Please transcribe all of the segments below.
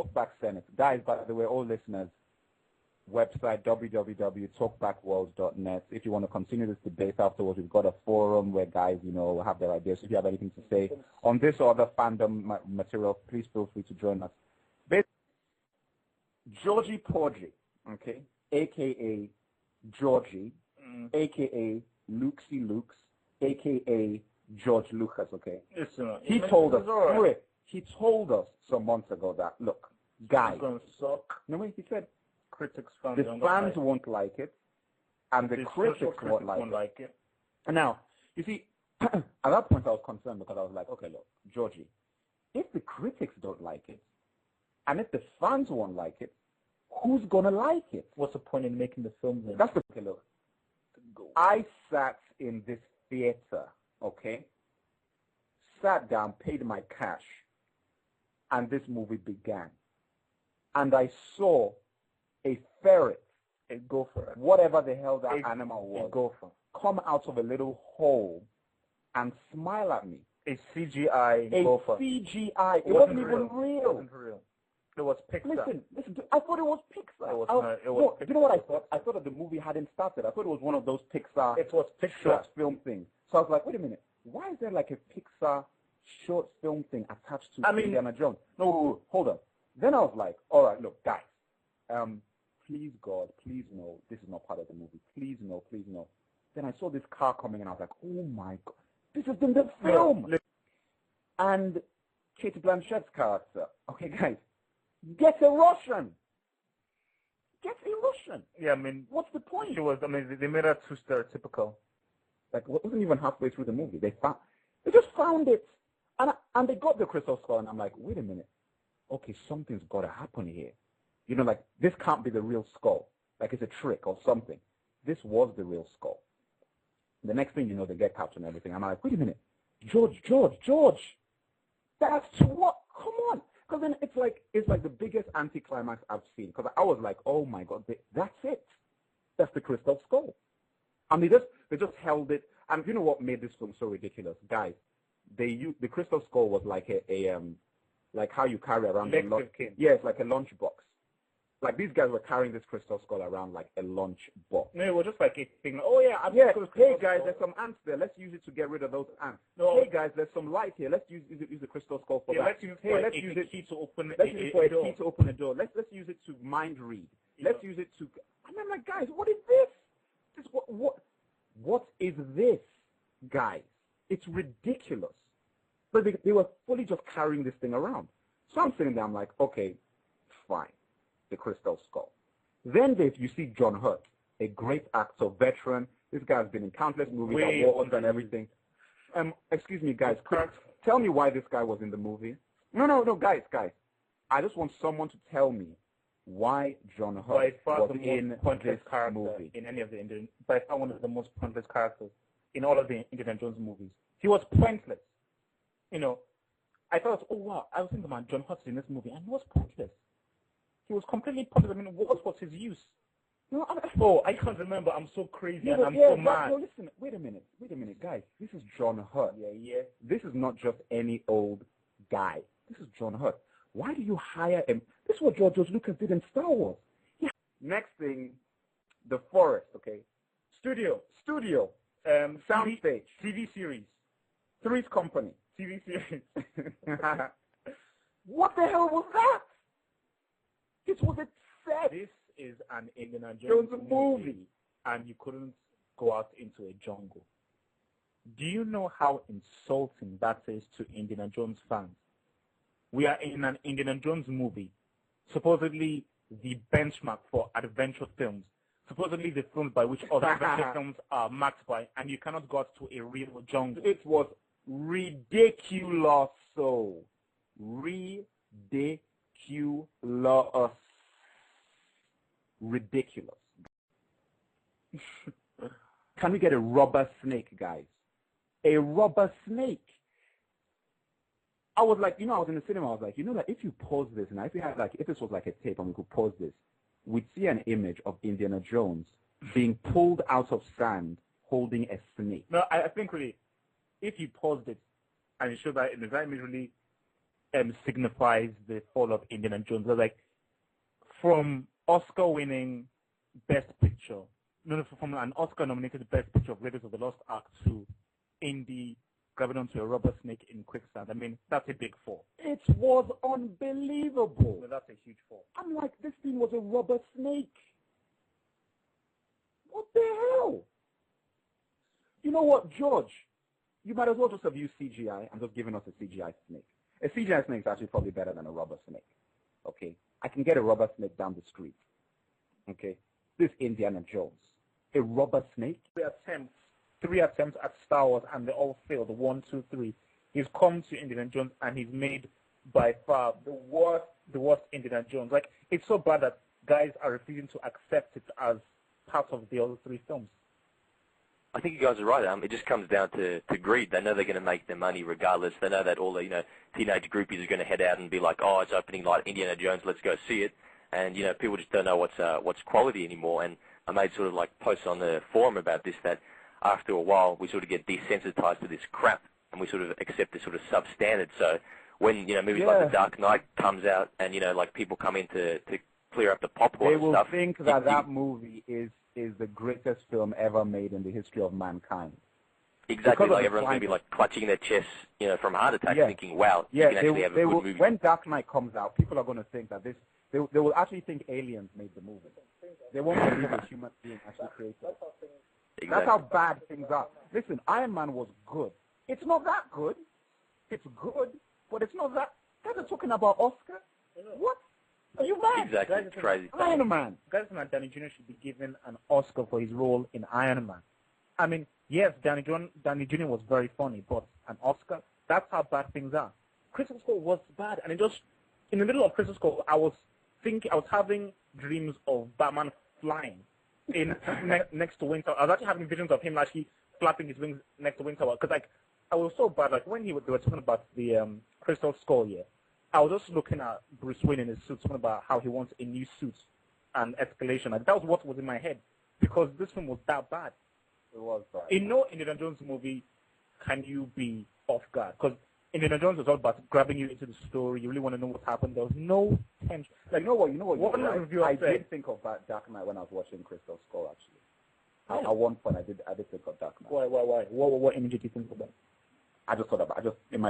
Talkback Senate. Guys, by the way, all listeners, website www.talkbackworld.net. If you want to continue this debate afterwards, we've got a forum where guys, have their ideas. If you have anything to say on this or other fandom material, please feel free to join us. Georgie Porgy, okay, a.k.a. Georgie, a.k.a. Luxie Lukes, a.k.a. George Lucas, okay? He told us some months ago that, look, guys, he said, critics the fans won't like it, and the critics won't like it. And now, you see, at that point I was concerned because I was like, okay, look, Georgie, if the critics don't like it, and if the fans won't like it, who's gonna like it? What's the point in making the film then? That's the okay, look. I sat in this theater, okay? Sat down, paid my cash, and this movie began. And I saw a ferret, a gopher, whatever the hell that animal was, a gopher, come out of a little hole and smile at me. A CGI gopher. CGI. It wasn't even real. It wasn't real. It was Pixar. Listen. I thought it was Pixar. You know what I thought? I thought that the movie hadn't started. I thought it was one of those Pixar short film things. So I was like, wait a minute. Why is there like a Pixar short film thing attached to Indiana Jones? No, hold on. Then I was like, all right, look, guys. Please, God, please no, this is not part of the movie. Please no. Then I saw this car coming and I was like, oh my God, this is in the film. And Kate Blanchett's character, okay, guys, get a Russian. Yeah, I mean, what's the point? They made her too stereotypical. Like, it wasn't even halfway through the movie. They just found it. And they got the crystal skull, and I'm like, wait a minute. Okay, something's got to happen here. Like, this can't be the real skull. Like, it's a trick or something. This was the real skull. The next thing you know, they get captured and everything. I'm like, wait a minute. George. That's what? Come on. Because then it's like the biggest anticlimax I've seen. Because I was like, oh my God, that's it. That's the crystal skull. And they just held it. And you know what made this film so ridiculous? Guys, the crystal skull was like like how you carry around a lunch. Yeah, it's like a lunch box. Like, these guys were carrying this crystal skull around like a lunch box. No, it was just like a thing. Oh, yeah. Hey, guys, there's some ants there. Let's use it to get rid of those ants. No. Hey, guys, there's some light here. Let's use the crystal skull for that. Let's use it key to open a door. Let's use it to mind read. Yeah. Let's use it to... And I'm like, guys, what is this? What is this, guys? It's ridiculous. But they were fully just carrying this thing around. So I'm sitting there, I'm like, okay, fine. The crystal skull. Then you see John Hurt, a great actor, veteran. This guy's been in countless movies, awards and everything. Excuse me, guys. Tell me why this guy was in the movie. No, guys. I just want someone to tell me why John Hurt was in this movie. In any of the Indian, by far one of the most pointless characters in all of the Indiana Jones movies. He was pointless. I thought, oh wow, I was thinking about John Hurt in this movie, and he was pointless. He was completely pointless. I mean, what was his use? I can't remember. I'm so crazy and I'm so mad. No, listen, wait a minute, guys. This is John Hurt. Yeah. This is not just any old guy. This is John Hurt. Why do you hire him? This is what George Lucas did in Star Wars. Yeah. Next thing, the forest, okay? Studio. Soundstage. TV series. Three's Company. TV series. What the hell was that? It was a set. This is an Indiana Jones movie, and you couldn't go out into a jungle. Do you know how insulting that is to Indiana Jones fans? We are in an Indiana Jones movie, supposedly the benchmark for adventure films, supposedly the films by which other adventure films are marked by, and you cannot go out to a real jungle. It was ridiculous. So ridiculous. Can we get a rubber snake, guys? A rubber snake. I was like, I was in the cinema. I was like, like if you pause this, and if this was like a tape and we could pause this, we'd see an image of Indiana Jones being pulled out of sand holding a snake. No, I think really, if you paused it and you showed that image really, signifies the fall of Indiana Jones. Like from Oscar-winning Best Picture, from an Oscar-nominated Best Picture of Raiders of the Lost Ark to Indy grabbing onto a rubber snake in quicksand. I mean, that's a big fall. It was unbelievable. Well, that's a huge fall. I'm like, this thing was a rubber snake. What the hell? You know what, George? You might as well just have used CGI and just given us a CGI snake. A CGI snake is actually probably better than a rubber snake. Okay? I can get a rubber snake down the street. Okay? This Indiana Jones. A rubber snake? Three attempts at Star Wars, and they all failed. 1, 2, 3. He's come to Indiana Jones, and he's made by far the worst Indiana Jones. Like, it's so bad that guys are refusing to accept it as part of the other 3 films. I think you guys are right. It just comes down to greed. They know they're going to make their money regardless. They know that all the teenage groupies are going to head out and be like, oh, it's opening like Indiana Jones, let's go see it. And people just don't know what's quality anymore. And I made sort of like posts on the forum about this, that after a while we sort of get desensitized to this crap and we sort of accept this sort of substandard. So when movies like The Dark Knight comes out and like people come in to clear up the popcorn and stuff, they will think that movie is the greatest film ever made in the history of mankind. Exactly, like everyone's going to be like clutching their chests, from heart attack, thinking, wow, you can actually have a good movie. When Dark Knight comes out, people are going to think that they will actually think aliens made the movie. They won't believe a human being actually created it. Exactly. That's how bad things are. Listen, Iron Man was good. It's not that good. It's good, but it's not that. Guys are talking about Oscar? What? Are you mad? Exactly, it's crazy. Iron Man. Guys, Danny Jr. should be given an Oscar for his role in Iron Man. I mean, yes, Danny Jr. was very funny, but an Oscar? That's how bad things are. Crystal Skull was bad, and it just, in the middle of Crystal Skull, I was having dreams of Batman flying next to Winter. I was actually having visions of him actually flapping his wings next to Winter, because I was so bad. Like when they were talking about the Crystal Skull, I was just looking at Bruce Wayne in his suit, talking about how he wants a new suit and escalation. Like, that was what was in my head, because this film was that bad. It was bad. In no Indiana Jones movie can you be off guard, because Indiana Jones was all about grabbing you into the story. You really want to know what happened. There was no tension. Like, you know what? I did think of that Dark Knight when I was watching Crystal Skull, actually. At one point, I did think of Dark Knight. Why? What image did you think of that? In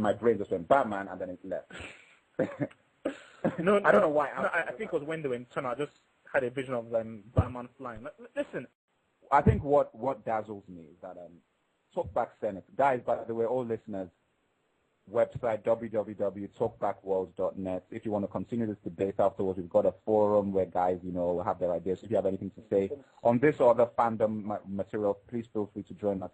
my brain just went Batman, and then it left. I don't know why. I think it was when they were in tunnel. I just had a vision of Batman flying. Listen, I think what dazzles me is that Talkback Senate, guys. By the way, all listeners, website www.talkbackworld.net. If you want to continue this debate afterwards, we've got a forum where guys, have their ideas. If you have anything to say on this or other fandom material, please feel free to join us